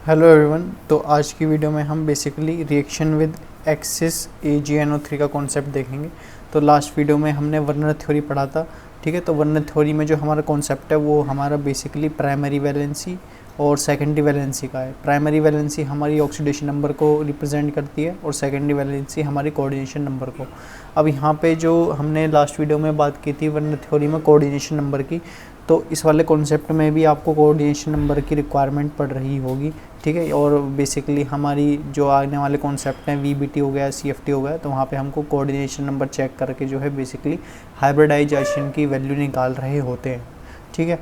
Hello everyone. तो आज की वीडियो में हम basically reaction with axis AgNO3 का कॉन्सेप्ट देखेंगे। तो लास्ट वीडियो में हमने वर्नर थ्योरी पढ़ा था, ठीक है। तो वर्नर थ्योरी में जो हमारा कॉन्सेप्ट है वो हमारा बेसिकली प्राइमरी वैलेंसी और सेकेंडरी वैलेंसी का है। प्राइमरी वैलेंसी हमारी ऑक्सीडेशन नंबर को रिप्रेजेंट करती है और सेकेंडरी वैलेंसी हमारी कोऑर्डिनेशन नंबर को। अब यहाँ पे जो हमने लास्ट वीडियो में बात की थी वर्नर थ्योरी में कोऑर्डिनेशन नंबर की, तो इस वाले कॉन्सेप्ट में भी आपको कोऑर्डिनेशन नंबर की रिक्वायरमेंट पड़ रही होगी, ठीक है। और बेसिकली हमारी जो आने वाले कॉन्सेप्ट हैं VBT हो गया, CFT हो गया, तो वहाँ पे हमको कोऑर्डिनेशन नंबर चेक करके जो है बेसिकली हाइब्रिडाइजेशन की वैल्यू निकाल रहे होते हैं, ठीक है।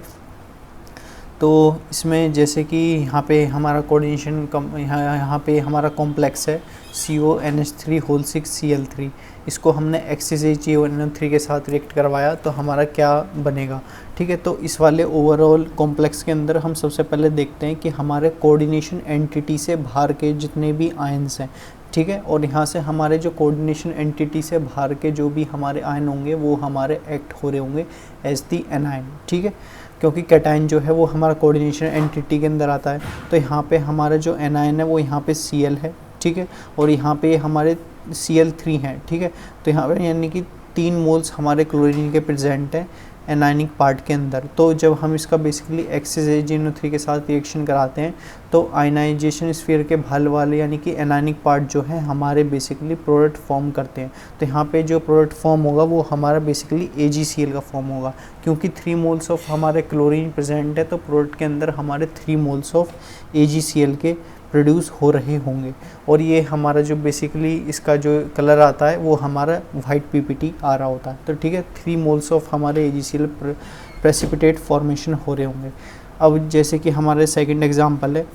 तो इसमें जैसे कि यहाँ पे हमारा कोऑर्डिनेशन यहाँ पे हमारा कॉम्प्लेक्स है CONH3 6Cl3। इसको हमने एक्सिस AgNO3 के साथ रिएक्ट करवाया तो हमारा क्या बनेगा, ठीक है। तो इस वाले ओवरऑल कॉम्प्लेक्स के अंदर हम सबसे पहले देखते हैं कि हमारे कोऑर्डिनेशन एंटिटी से बाहर के जितने भी आयन्स हैं, ठीक है। और यहाँ से हमारे जो कोऑर्डिनेशन एंटिटी से बाहर के जो भी हमारे आयन होंगे वो हमारे एक्ट हो रहे होंगे एज दी एनायन, ठीक है। क्योंकि कैटायन जो है वो हमारा कोऑर्डिनेशन एंटिटी के अंदर आता है। तो यहाँ पे हमारा जो एनायन है वो यहाँ पे Cl है, ठीक है। और यहाँ पे हमारे Cl3 हैं, ठीक है। तो यहाँ पे यानी कि 3 मोल्स हमारे क्लोरीन के प्रेजेंट हैं एनायनिक पार्ट के अंदर। तो जब हम इसका बेसिकली एक्सिस AgNO3 के साथ रिएक्शन कराते हैं तो आयनाइजेशन स्फीयर के भाल वाले यानी कि एनायनिक पार्ट जो है हमारे बेसिकली प्रोडक्ट फॉर्म करते हैं। तो यहाँ पे जो प्रोडक्ट फॉर्म होगा वो हमारा बेसिकली AgCl का फॉर्म होगा, क्योंकि 3 मोल्स ऑफ हमारे क्लोरीन प्रेजेंट है तो प्रोडक्ट के अंदर हमारे 3 मोल्स ऑफ AgCl के प्रोड्यूस हो रहे होंगे। और ये हमारा जो बेसिकली इसका जो कलर आता है वो हमारा वाइट PPT आ रहा होता है। तो ठीक है, 3 मोल्स ऑफ हमारे AgCl प्रेसिपिटेट फॉर्मेशन हो रहे होंगे। अब जैसे कि हमारे सेकंड एग्जांपल है,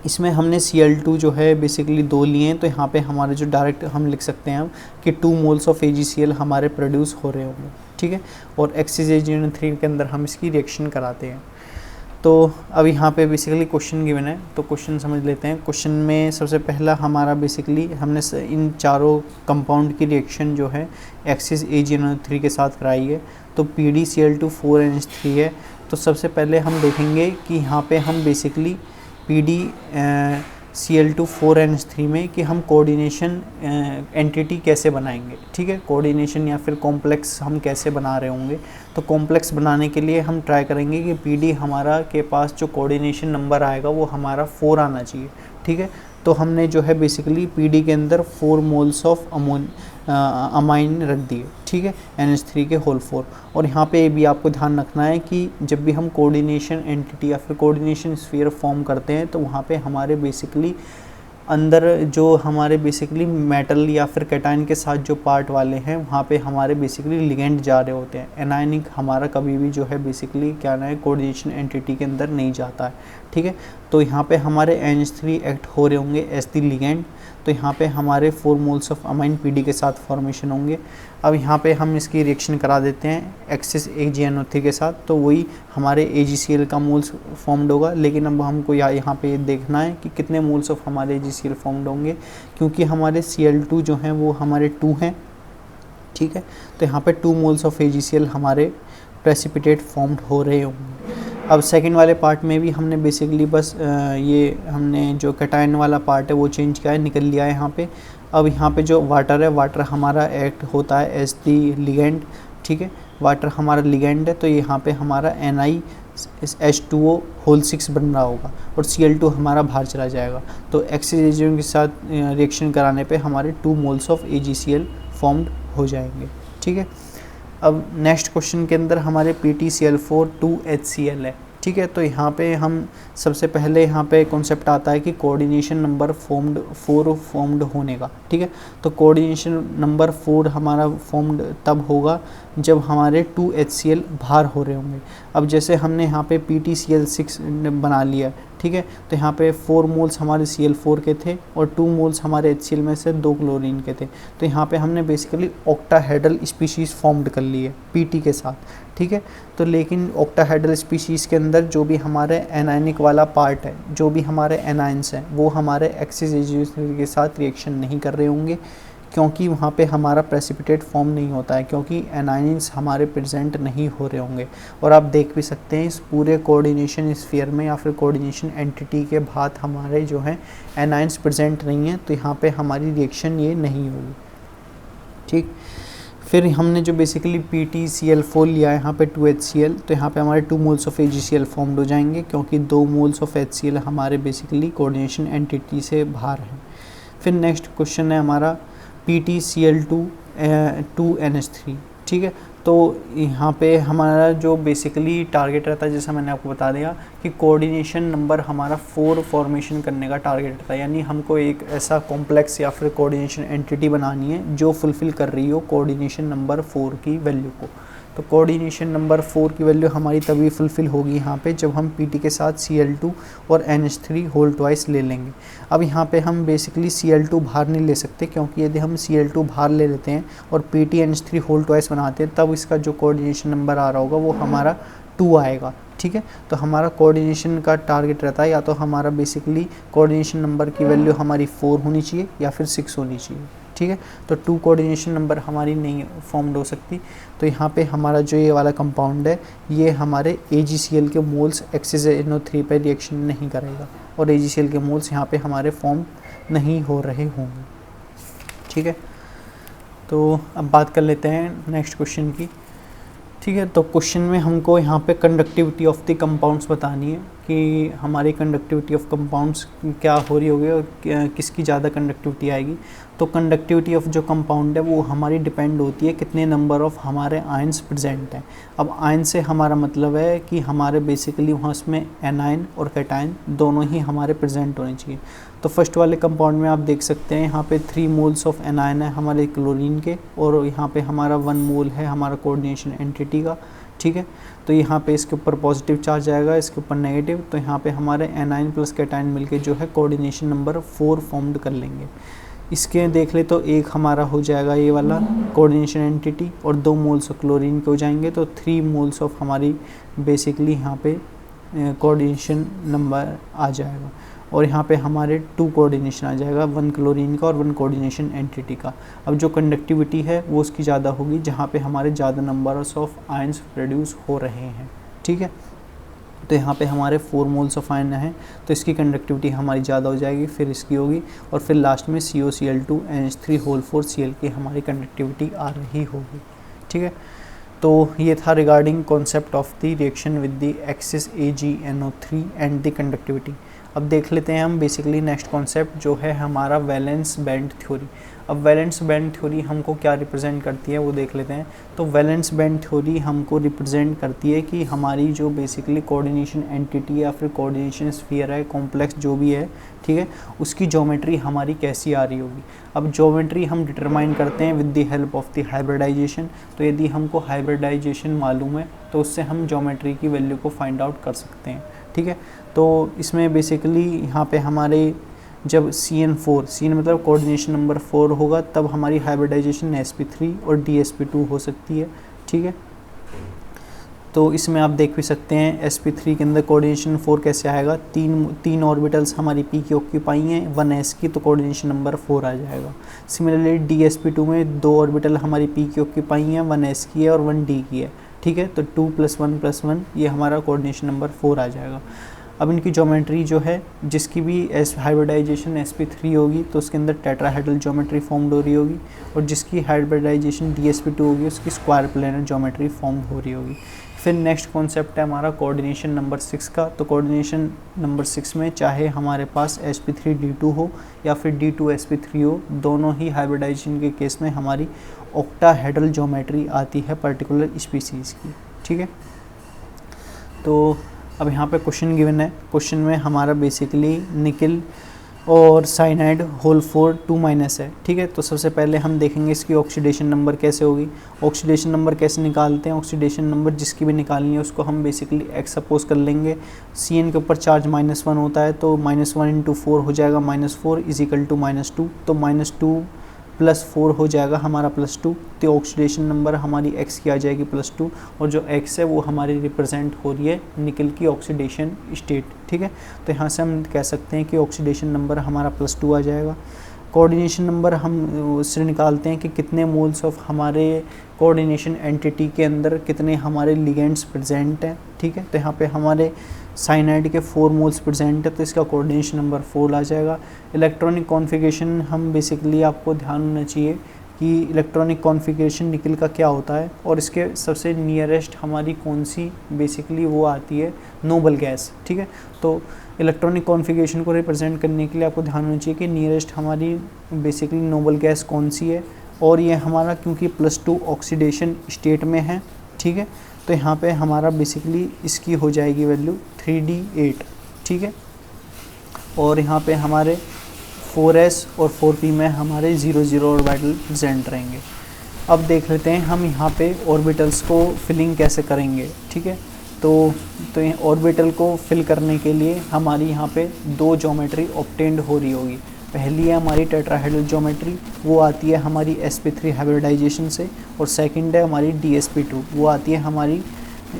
इसमें हमने Cl2 जो है बेसिकली 2 लिए हैं। तो यहाँ पे हमारे जो डायरेक्ट हम लिख सकते हैं कि 2 मोल्स ऑफ AgCl हमारे प्रोड्यूस हो रहे होंगे, ठीक है। और एक्सिस AgNO3 के अंदर हम इसकी रिएक्शन कराते हैं। तो अब यहाँ पे बेसिकली क्वेश्चन गिवन है, तो क्वेश्चन समझ लेते हैं। क्वेश्चन में सबसे पहला हमारा बेसिकली हमने इन चारों कंपाउंड की रिएक्शन जो है एक्सिस AgNO3 के साथ कराई है। तो PdCl2 4NH3 है। तो सबसे पहले हम देखेंगे कि यहाँ पे हम बेसिकली PdCl2 4NH3 में कि हम कोऑर्डिनेशन एंटिटी कैसे बनाएंगे, ठीक है। कोऑर्डिनेशन या फिर कॉम्प्लेक्स हम कैसे बना रहे होंगे। तो कॉम्प्लेक्स बनाने के लिए हम ट्राई करेंगे कि PD हमारा के पास जो कोऑर्डिनेशन नंबर आएगा वो हमारा 4 आना चाहिए, ठीक है। तो हमने जो है बेसिकली PD के अंदर 4 मोल्स ऑफ अमाइन रख दिए, ठीक है, NH3 के होल 4। और यहाँ पे भी आपको ध्यान रखना है कि जब भी हम कोऑर्डिनेशन एंटिटी या फिर कोऑर्डिनेशन स्फीयर फॉर्म करते हैं तो वहाँ पे हमारे बेसिकली अंदर जो हमारे बेसिकली मेटल या फिर कैटायन के साथ जो पार्ट वाले हैं वहाँ पे हमारे बेसिकली लिगेंड जा रहे होते हैं। एनायनिक हमारा कभी भी जो है बेसिकली क्या ना है कोऑर्डिनेशन एंटिटी के अंदर नहीं जाता है, ठीक है। तो यहाँ पे हमारे NH3 एक्ट हो रहे होंगे एज द लिगेंड। तो यहाँ पे हमारे 4 मोल्स ऑफ अमाइन PD के साथ फॉर्मेशन होंगे। अब यहाँ पे हम इसकी रिएक्शन करा देते हैं एक्सिस AgNO3 के साथ। तो वही हमारे AgCl का मोल्स फॉर्म्ड होगा, लेकिन अब हमको यहाँ पे देखना है कि कितने मोल्स ऑफ हमारे AgCl फॉर्म्ड होंगे, क्योंकि हमारे Cl2 जो हैं वो हमारे 2 हैं, ठीक है। तो यहाँ पे 2 मोल्स ऑफ AgCl हमारे प्रेसिपिटेट फॉर्म्ड हो रहे होंगे। अब सेकंड वाले पार्ट में भी हमने बेसिकली बस ये हमने जो कैटायन वाला पार्ट है वो चेंज किया है, निकल लिया है यहाँ पे। अब यहाँ पे जो वाटर है, वाटर हमारा एक्ट होता है एज दी लिगेंड, ठीक है। वाटर हमारा लिगेंड है, तो यहाँ पे हमारा NiH2O होल 6 बन रहा होगा और Cl2 हमारा बाहर चला जाएगा। तो एक्सिस AgNO के साथ रिएक्शन कराने पे हमारे 2 मोल्स ऑफ AgCl फॉर्म्ड हो जाएंगे, ठीक है। अब नेक्स्ट क्वेश्चन के अंदर हमारे PtCl4 2HCl है, ठीक है। तो यहाँ पे हम सबसे पहले यहाँ पे कॉन्सेप्ट आता है कि कोऑर्डिनेशन नंबर 4 फॉर्म्ड होने का, ठीक है। तो कोऑर्डिनेशन नंबर 4 हमारा फॉर्म्ड तब होगा जब हमारे 2HCl बाहर हो रहे होंगे। अब जैसे हमने यहाँ पे PtCl6 बना लिया, ठीक है। तो यहाँ पे 4 मोल्स हमारे Cl4 के थे और 2 मोल्स हमारे HCl में से 2 क्लोरीन के थे। तो यहाँ पे हमने बेसिकली ऑक्टाहेड्रल स्पीशीज़ फॉर्म्ड कर ली है PT के साथ, ठीक है। तो लेकिन ऑक्टाहेड्रल स्पीशीज़ के अंदर जो भी हमारे एनायनिक वाला पार्ट है, जो भी हमारे एनायंस हैं, वो हमारे एक्सिस AgNO3 के साथ रिएक्शन नहीं कर रहे होंगे, क्योंकि वहाँ पे हमारा प्रेसिपिटेट फॉर्म नहीं होता है, क्योंकि एनाइंस हमारे प्रेजेंट नहीं हो रहे होंगे। और आप देख भी सकते हैं इस पूरे कोऑर्डिनेशन स्फीयर में या फिर कोऑर्डिनेशन एंटिटी के बाद हमारे जो है एनाइंस प्रेजेंट नहीं है, तो यहाँ पे हमारी रिएक्शन ये नहीं होगी। ठीक, फिर हमने जो बेसिकली PtCl4 लिया है यहाँ पे 2HCl, तो यहाँ पे हमारे 2 मोल्स ऑफ AgCl फॉर्म्ड हो जाएंगे, क्योंकि 2 मोल्स ऑफ HCl हमारे बेसिकली कोऑर्डिनेशन एंटिटी से बाहर हैं। फिर नेक्स्ट क्वेश्चन है हमारा PtCl2 2NH3। ठीक है, तो यहाँ पे हमारा जो बेसिकली टारगेट रहता है, जैसा मैंने आपको बता दिया कि कोऑर्डिनेशन नंबर हमारा 4 फॉर्मेशन करने का टारगेट रहता है, यानी हमको एक ऐसा कॉम्प्लेक्स या फिर कोऑर्डिनेशन एंटिटी बनानी है जो फुलफ़िल कर रही हो कोऑर्डिनेशन नंबर 4 की वैल्यू को। तो कोऑर्डिनेशन नंबर 4 की वैल्यू हमारी तभी फुलफ़िल होगी यहाँ पे जब हम Pt के साथ Cl2 और NH3 होल ट्वाइस ले लेंगे। अब यहाँ पे हम बेसिकली Cl2 बाहर नहीं ले सकते, क्योंकि यदि हम Cl2 बाहर ले लेते हैं और PtNH3 होल ट्वाइस बनाते हैं, तब इसका जो कोऑर्डिनेशन नंबर आ रहा होगा वो हमारा 2 आएगा। ठीक है, तो हमारा कोऑर्डिनेशन का टारगेट रहता है या तो हमारा बेसिकली कोऑर्डिनेशन नंबर की वैल्यू हमारी 4 होनी चाहिए या फिर 6 होनी चाहिए। ठीक है, तो 2 कोऑर्डिनेशन नंबर हमारी नहीं फॉर्म्ड हो सकती। तो यहाँ पे हमारा जो ये वाला कंपाउंड है ये हमारे AgCl के मोल्स HCl3 पर रिएक्शन नहीं करेगा और AgCl के मोल्स यहाँ पे हमारे फॉर्म नहीं हो रहे होंगे। ठीक है, तो अब बात कर लेते हैं नेक्स्ट क्वेश्चन की। ठीक है, तो क्वेश्चन में हमको यहाँ पे कंडक्टिविटी ऑफ द कंपाउंड्स बतानी है कि हमारी कंडक्टिविटी ऑफ कंपाउंड्स क्या हो रही होगी और किसकी ज़्यादा कंडक्टिविटी आएगी। तो कंडक्टिविटी ऑफ जो कंपाउंड है वो हमारी डिपेंड होती है कितने नंबर ऑफ हमारे आयंस प्रेजेंट हैं। अब आयन से हमारा मतलब है कि हमारे बेसिकली वहाँ उसमें एनायन और कैटायन दोनों ही हमारे प्रेजेंट होने चाहिए। तो फर्स्ट वाले कंपाउंड में आप देख सकते हैं यहाँ पे 3 मोल्स ऑफ एनायन है हमारे क्लोरीन के, और यहाँ पे हमारा 1 मोल है हमारा कोऑर्डिनेशन एंटिटी का। ठीक है, तो यहाँ पे इसके ऊपर पॉजिटिव चार्ज आएगा, इसके ऊपर नेगेटिव, तो यहाँ पे हमारे एनायन प्लस कैटायन मिलके जो है कोऑर्डिनेशन नंबर 4 फॉर्म्ड कर लेंगे। इसके देख ले तो एक हमारा हो जाएगा ये वाला कोऑर्डिनेशन एंटिटी और 2 मोल्स ऑफ क्लोरीन के हो जाएंगे, तो 3 मोल्स ऑफ हमारी बेसिकली यहाँ पे कोऑर्डिनेशन नंबर आ जाएगा। और यहाँ पे हमारे 2 कोऑर्डिनेशन आ जाएगा, 1 क्लोरीन का और 1 कोऑर्डिनेशन एंटिटी का। अब जो कंडक्टिविटी है वो उसकी ज़्यादा होगी जहाँ पे हमारे ज़्यादा नंबर्स ऑफ आयंस प्रोड्यूस हो रहे हैं। ठीक है, तो यहाँ पे हमारे 4 मोल्स ऑफ आयन हैं, तो इसकी कंडक्टिविटी हमारी ज़्यादा हो जाएगी, फिर इसकी होगी, और फिर लास्ट में COCl2 NH3 होल 4 Cl की हमारी कंडक्टिविटी आ रही होगी। ठीक है, तो ये था regarding concept of the reaction with the axis AgNO3 and the conductivity. अब देख लेते हैं हम बेसिकली नेक्स्ट कॉन्सेप्ट जो है हमारा वैलेंस बैंड थ्योरी। अब वैलेंस बैंड थ्योरी हमको क्या रिप्रेजेंट करती है वो देख लेते हैं। तो वैलेंस बैंड थ्योरी हमको रिप्रेजेंट करती है कि हमारी जो बेसिकली कोऑर्डिनेशन एंटिटी या फिर कोऑर्डिनेशन स्फीयर है, कॉम्प्लेक्स जो भी है, ठीक है, उसकी ज्योमेट्री हमारी कैसी आ रही होगी। अब ज्योमेट्री हम डिटरमाइन करते हैं with the help of the hybridization. तो यदि हमको हाइब्रिडाइजेशन मालूम है तो उससे हम ज्योमेट्री की वैल्यू को फाइंड आउट कर सकते हैं। ठीक है, तो इसमें बेसिकली यहाँ पे हमारे जब CN मतलब कोऑर्डिनेशन नंबर 4 होगा तब हमारी हाइब्रिडाइजेशन sp3 और dsp2 हो सकती है। ठीक है, तो इसमें आप देख भी सकते हैं sp3 के अंदर कोऑर्डिनेशन 4 कैसे आएगा। तीन ऑर्बिटल्स हमारी p की ऑक्यूपाई हैं, 1s की, तो कोऑर्डिनेशन नंबर 4 आ जाएगा। सिमिलरली dsp2 में 2 ऑर्बिटल हमारी p की ऑक्यूपाई हैं, 1s की है और 1d की है। ठीक है, तो 2 + 1 + 1 ये हमारा कोऑर्डिनेशन नंबर 4 आ जाएगा। अब इनकी ज्योमेट्री जो है जिसकी भी हाइब्रिडाइजेशन sp3 होगी तो उसके अंदर टेट्राहेड्रल ज्योमेट्री फॉर्म्ड हो रही होगी, और जिसकी हाइब्रिडाइजेशन dsp2 होगी उसकी स्क्वायर प्लेनर ज्योमेट्री फॉर्म हो रही होगी। फिर नेक्स्ट कॉन्सेप्ट है हमारा कोऑर्डिनेशन नंबर 6 का। तो कोऑर्डिनेशन नंबर 6 में चाहे हमारे पास sp3d2 हो या फिर d2sp3 हो, दोनों ही हाइब्रिडाइजेशन के केस में हमारी ऑक्टाहेड्रल ज्योमेट्री आती है पर्टिकुलर स्पीसीज़ की। ठीक है, तो अब यहाँ पे क्वेश्चन गिवन है। क्वेश्चन में हमारा बेसिकली निकल और साइनाइड होल 4 2- है। ठीक है, तो सबसे पहले हम देखेंगे इसकी ऑक्सीडेशन नंबर कैसे होगी। ऑक्सीडेशन नंबर कैसे निकालते हैं, ऑक्सीडेशन नंबर जिसकी भी निकालनी है उसको हम बेसिकली x सपोज कर लेंगे। CN के ऊपर चार्ज -1 होता है तो -1 × 4 हो जाएगा, -4 = -2, तो -2 + 4 हो जाएगा हमारा +2। तो ऑक्सीडेशन नंबर हमारी x की आ जाएगी +2, और जो x है वो हमारी रिप्रेजेंट हो रही है निकल की ऑक्सीडेशन स्टेट। ठीक है, तो यहाँ से हम कह सकते हैं कि ऑक्सीडेशन नंबर हमारा +2 आ जाएगा। कोऑर्डिनेशन नंबर हम उससे निकालते हैं कि कितने मोल्स ऑफ हमारे कोऑर्डिनेशन एंटिटी के अंदर कितने हमारे लिगेंड्स प्रेजेंट हैं, ठीक है। तो यहाँ पे हमारे साइनाइड के 4 मोल्स प्रेजेंट है, तो इसका कोऑर्डिनेशन नंबर 4 आ जाएगा। इलेक्ट्रॉनिक कॉन्फ़िगरेशन हम बेसिकली आपको ध्यान होना चाहिए कि इलेक्ट्रॉनिक कॉन्फ़िगरेशन निकल का क्या होता है और इसके सबसे नियरेस्ट हमारी कौन सी बेसिकली वो आती है, नोबल गैस, ठीक है। तो इलेक्ट्रॉनिक कॉन्फ़िगरेशन को रिप्रेजेंट करने के लिए आपको ध्यान होना चाहिए कि नियरेस्ट हमारी बेसिकली नोबल गैस कौन सी है, और ये हमारा क्योंकि +2 ऑक्सीडेशन स्टेट में है, ठीक है। तो यहाँ पे हमारा बेसिकली इसकी हो जाएगी वैल्यू 3D8, ठीक है। और यहाँ पे हमारे 4s और 4p में हमारे 0 ऑर्बिटल प्रेजेंट रहेंगे। अब देख लेते हैं हम यहाँ पे ऑर्बिटल्स को फिलिंग कैसे करेंगे, ठीक है। तो ऑर्बिटल को फिल करने के लिए हमारी यहाँ पे 2 ज्योमेट्री ऑब्टेंड हो रही होगी। पहली है हमारी टेट्राहेड्रल ज्योमेट्री, वो आती है हमारी sp3 हाइब्रिडाइजेशन से, और सेकंड है हमारी dsp2, वो आती है हमारी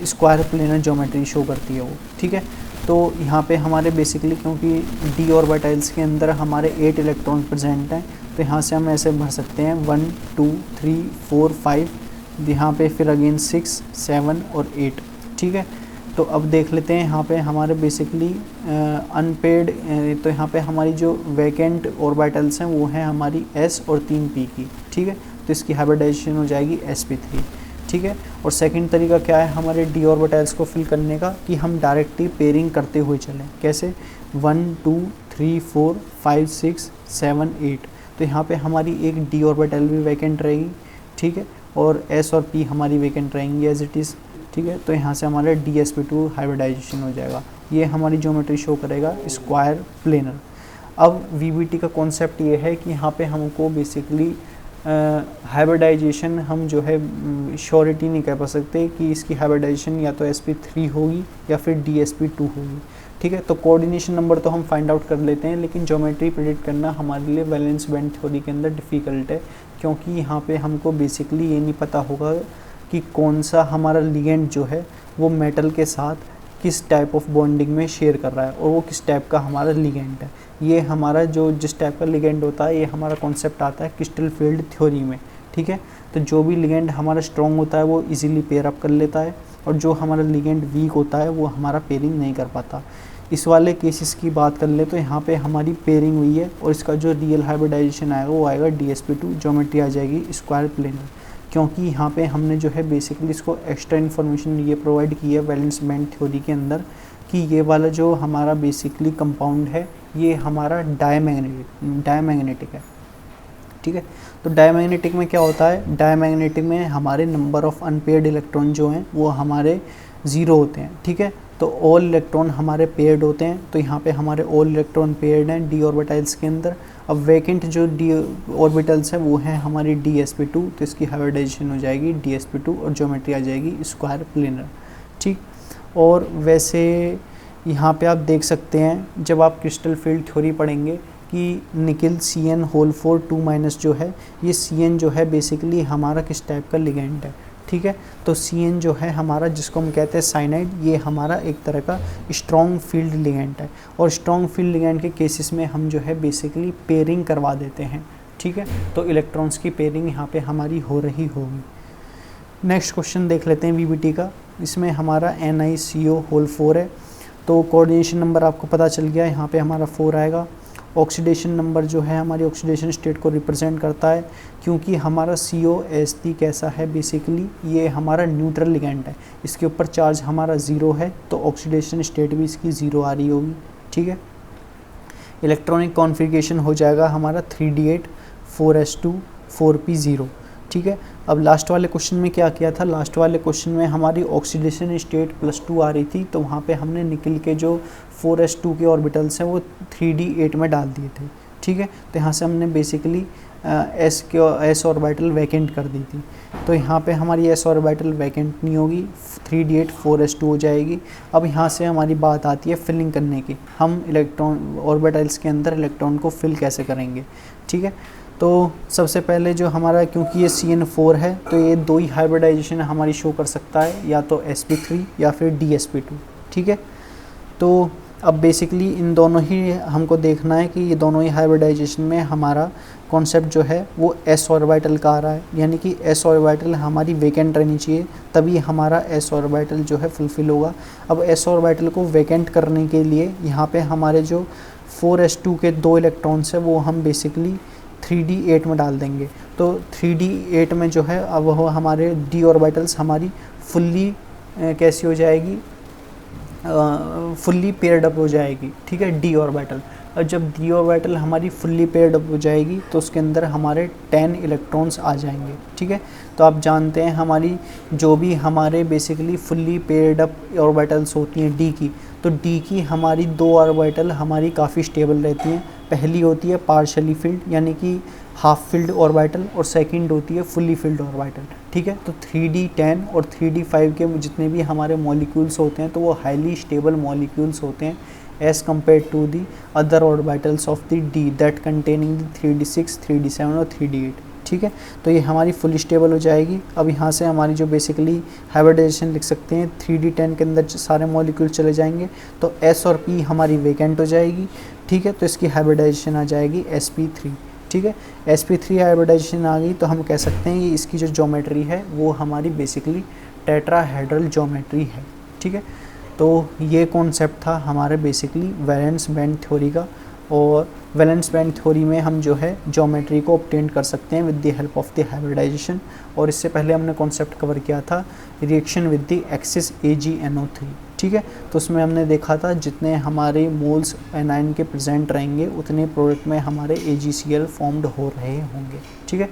स्क्वायर प्लेनर ज्योमेट्री शो करती है वो, ठीक है। तो यहाँ पे हमारे बेसिकली क्योंकि d ऑर्बिटल्स के अंदर हमारे 8 इलेक्ट्रॉन प्रेजेंट हैं, तो यहाँ से हम ऐसे भर सकते हैं 1 2 3 4 5, यहाँ पे फिर अगेन 6 7 और 8, ठीक है। तो अब देख लेते हैं यहाँ पे हमारे बेसिकली अनपेड, तो यहाँ पे हमारी जो वैकेंट ऑर्बिटल्स हैं वो हैं हमारी s और 3p की, ठीक है। तो इसकी हाइब्रिडाइजेशन हो जाएगी sp3, ठीक है। और सेकंड तरीका क्या है हमारे d ऑर्बिटल्स को फिल करने का, कि हम डायरेक्टली पेयरिंग करते हुए चलें। कैसे? 1 2 3 4 5 6 7 8, तो यहाँ पे हमारी एक d ऑर्बिटल भी वैकेंट रहेगी, ठीक है, और s और p हमारी वैकेंट रहेंगी एज इट इज़, ठीक है। तो यहाँ से हमारा dsp2 हाइब्रिडाइजेशन हो जाएगा। ये हमारी ज्योमेट्री शो करेगा स्क्वायर प्लेनर। अब VBT का कॉन्सेप्ट ये है कि यहाँ पे हमको बेसिकली हाइब्रिडाइजेशन हम जो है श्योरिटी नहीं कह पा सकते कि इसकी हाइब्रिडाइजेशन या तो sp3 होगी या फिर dsp2 होगी, ठीक है। तो कोऑर्डिनेशन नंबर तो हम फाइंड आउट कर लेते हैं, लेकिन ज्योमेट्री प्रेडिक्ट करना हमारे लिए वैलेंस बैंड थ्योरी के अंदर डिफ़िकल्ट है, क्योंकि यहाँ पे हमको बेसिकली ये नहीं पता होगा कि कौन सा हमारा लिगेंड जो है वो मेटल के साथ किस टाइप ऑफ बॉन्डिंग में शेयर कर रहा है और वो किस टाइप का हमारा लिगेंड है। ये हमारा जो जिस टाइप का लिगेंड होता है, ये हमारा कॉन्सेप्ट आता है क्रिस्टल फील्ड थ्योरी में, ठीक है। तो जो भी लिगेंड हमारा स्ट्रॉन्ग होता है वो इजीली पेयर अप कर लेता है, और जो हमारा लिगेंड वीक होता है वो हमारा पेयरिंग नहीं कर पाता। इस वाले केसेस की बात कर ले तो यहाँ पे हमारी पेयरिंग हुई है, और इसका जो रियल हाइब्रिडाइजेशन आएगा वो आएगा dsp2, ज्योमेट्री आ जाएगी स्क्वायर प्लेनर, क्योंकि यहाँ पे हमने जो है बेसिकली इसको एक्स्ट्रा इन्फॉर्मेशन ये प्रोवाइड की है वैलेंस बैंड थ्योरी के अंदर, कि ये वाला जो हमारा बेसिकली कंपाउंड है ये हमारा डायमैग्नेटिक है, ठीक है। तो डायमैग्नेटिक में क्या होता है, डायमैग्नेटिक में हमारे नंबर ऑफ़ अनपेयर्ड इलेक्ट्रॉन जो हैं वो हमारे 0 होते हैं, ठीक है। तो ऑल इलेक्ट्रॉन हमारे पेयर्ड होते हैं, तो यहाँ पे हमारे ऑल इलेक्ट्रॉन पेयर्ड हैं d ऑर्बिटल्स के अंदर। अब वैकेंट जो d ऑर्बिटल्स हैं वो हैं हमारी dsp2, तो इसकी हाइब्रिडाइजेशन हो जाएगी dsp2 और ज्योमेट्री आ जाएगी स्क्वायर प्लेनर, ठीक। और वैसे यहाँ पे आप देख सकते हैं जब आप क्रिस्टल फील्ड थ्योरी पढ़ेंगे कि निकिल CN4 2- जो है, ये CN जो है बेसिकली हमारा किस टाइप का लिगेंड है, ठीक है। तो CN जो है हमारा, जिसको हम कहते हैं साइनाइड, ये हमारा एक तरह का स्ट्रॉन्ग फील्ड लिगेंड है, और स्ट्रॉन्ग फील्ड लिगेंड के केसेस में हम जो है बेसिकली पेयरिंग करवा देते हैं, ठीक है। तो इलेक्ट्रॉन्स की पेयरिंग यहाँ पे हमारी हो रही होगी। नेक्स्ट क्वेश्चन देख लेते हैं VBT का। इसमें हमारा NiCO4 है, तो कोऑर्डिनेशन नंबर आपको पता चल गया, यहाँ पे हमारा 4 आएगा। ऑक्सीडेशन नंबर जो है हमारी ऑक्सीडेशन स्टेट को रिप्रेजेंट करता है, क्योंकि हमारा COST कैसा है, बेसिकली ये हमारा न्यूट्रल लिगेंड है, इसके ऊपर चार्ज हमारा 0 है, तो ऑक्सीडेशन स्टेट भी इसकी 0 आ रही होगी, ठीक है। इलेक्ट्रॉनिक कॉन्फ़िगरेशन हो जाएगा हमारा 3D8 4s2 4p0, ठीक है। अब लास्ट वाले क्वेश्चन में क्या किया था, लास्ट वाले क्वेश्चन में हमारी ऑक्सीडेशन स्टेट +2 आ रही थी, तो वहाँ पे हमने निकल के जो 4s2 के ऑर्बिटल्स हैं वो 3D8 में डाल दिए थे, ठीक है। तो यहाँ से हमने बेसिकली s ऑर्बिटल वैकेंट कर दी थी, तो यहाँ पे हमारी s ऑर्बिटल वैकेंट नहीं होगी, 3D8 4s2 हो जाएगी। अब यहाँ से हमारी बात आती है फिलिंग करने की, हम इलेक्ट्रॉन ऑर्बिटल्स के अंदर इलेक्ट्रॉन को फिल कैसे करेंगे, ठीक है। तो सबसे पहले जो हमारा, क्योंकि ये CN4 है, तो ये 2 ही हाइब्रिडाइजेशन हमारी शो कर सकता है, या तो sp3 या फिर dsp2, ठीक है। तो अब बेसिकली इन दोनों ही हमको देखना है कि ये दोनों ही हाइब्रिडाइजेशन में हमारा कॉन्सेप्ट जो है वो एस ऑर्बिटल का आ रहा है, यानी कि एस ऑर्बिटल हमारी वैकेंट रहनी चाहिए, तभी हमारा एस ऑर्बिटल जो है फुलफिल होगा। अब एस ऑर्बिटल को वैकेंट करने के लिए यहाँ पे हमारे जो 4s2 के 2 इलेक्ट्रॉन्स है वो हम बेसिकली 3d8 में डाल देंगे। तो 3d8 में जो है अब वो हमारे d ऑर्बिटल्स हमारी फुल्ली कैसी हो जाएगी, फुल्ली पेयर्ड अप हो जाएगी, ठीक है, डी ऑर्बिटल। और जब डी ऑर्बिटल हमारी फुल्ली पेयर्ड अप हो जाएगी तो उसके अंदर हमारे 10 इलेक्ट्रॉन्स आ जाएंगे, ठीक है। तो आप जानते हैं हमारी जो भी हमारे basically fully paired up orbitals होती हैं डी की, तो डी की हमारी 2 ऑर्बिटल हमारी काफ़ी स्टेबल रहती हैं। पहली होती है पार्शली फिल्ड यानी कि हाफ फिल्ड ऑर्बिटल, और सेकंड होती है फुल्ली फिल्ड ऑर्बिटल, ठीक है। तो 3d10 और 3d5 के जितने भी हमारे मॉलिक्यूल्स होते हैं तो वो हाईली स्टेबल मॉलिक्यूल्स होते हैं as compare to the other orbitals of the D that containing the 3d6, 3d7 और 3d8, ठीक है। तो ये हमारी फुल स्टेबल हो जाएगी। अब यहाँ से हमारी जो बेसिकली हाइब्रिडाइजेशन लिख सकते हैं 3d10 के अंदर सारे मॉलिक्यूल चले जाएंगे तो S और P हमारी वेकेंट हो जाएगी, ठीक है। तो इसकी हाइब्रिडाइजेशन आ जाएगी sp3, ठीक है। sp3 हाइब्रिडाइजेशन आ गई तो हम कह सकते हैं कि इसकी जो ज्योमेट्री है वो हमारी बेसिकली टेट्राहेड्रल ज्योमेट्री है, ठीक है। तो ये कॉन्सेप्ट था हमारे बेसिकली वैलेंस बैंड थ्योरी का, और वैलेंस बैंड थ्योरी में हम जो है ज्योमेट्री को ऑब्टेन कर सकते हैं with the help of the hybridization. और इससे पहले हमने कॉन्सेप्ट कवर किया था reaction with the axis AgNO3, ठीक है। तो उसमें हमने देखा था जितने हमारे मोल्स एनायन के प्रेजेंट रहेंगे उतने प्रोडक्ट में हमारे AgCl फॉर्म्ड हो रहे होंगे, ठीक है।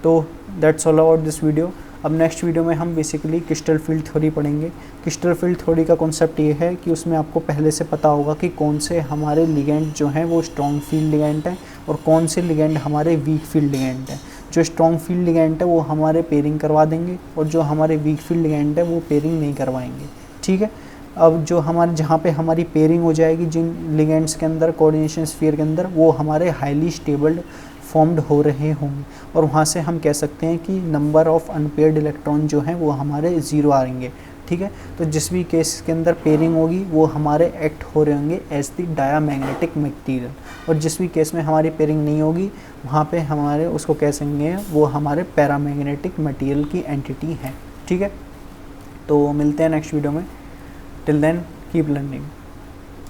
तो that's all about this video. अब नेक्स्ट वीडियो में हम बेसिकली क्रिस्टल फील्ड थ्योरी पढ़ेंगे। क्रिस्टल फील्ड थ्योरी का कॉन्सेप्ट ये है कि उसमें आपको पहले से पता होगा कि कौन से हमारे लिगेंड जो हैं वो स्ट्रॉन्ग फील्ड लिगेंड हैं और कौन से लिगेंड हमारे वीक फील्ड लिगेंड हैं। जो स्ट्रॉन्ग फील्ड लिगेंड है वो हमारे पेयरिंग करवा देंगे और जो हमारे वीक फील्ड लिगेंड है वो पेयरिंग नहीं करवाएंगे, ठीक है। अब जो हमारे जहाँ पे हमारी पेयरिंग हो जाएगी जिन लिगेंड्स के अंदर कोऑर्डिनेशन स्फीयर के अंदर, वो हमारे हाईली स्टेबल फॉर्म्ड हो रहे होंगे और वहाँ से हम कह सकते हैं कि नंबर ऑफ़ अनपेयर्ड इलेक्ट्रॉन जो हैं वो हमारे 0 आएंगे, ठीक है। तो जिस भी केस के अंदर पेयरिंग होगी वो हमारे एक्ट हो रहे होंगे एज द डायामैग्नेटिक मटेरियल, और जिस भी केस में हमारी पेयरिंग नहीं होगी वहाँ पे हमारे उसको कह सकेंगे वो हमारे पैरामैग्नेटिक मटेरियल की एंटिटी है, ठीक है। तो मिलते हैं नेक्स्ट वीडियो में। Till then keep learning.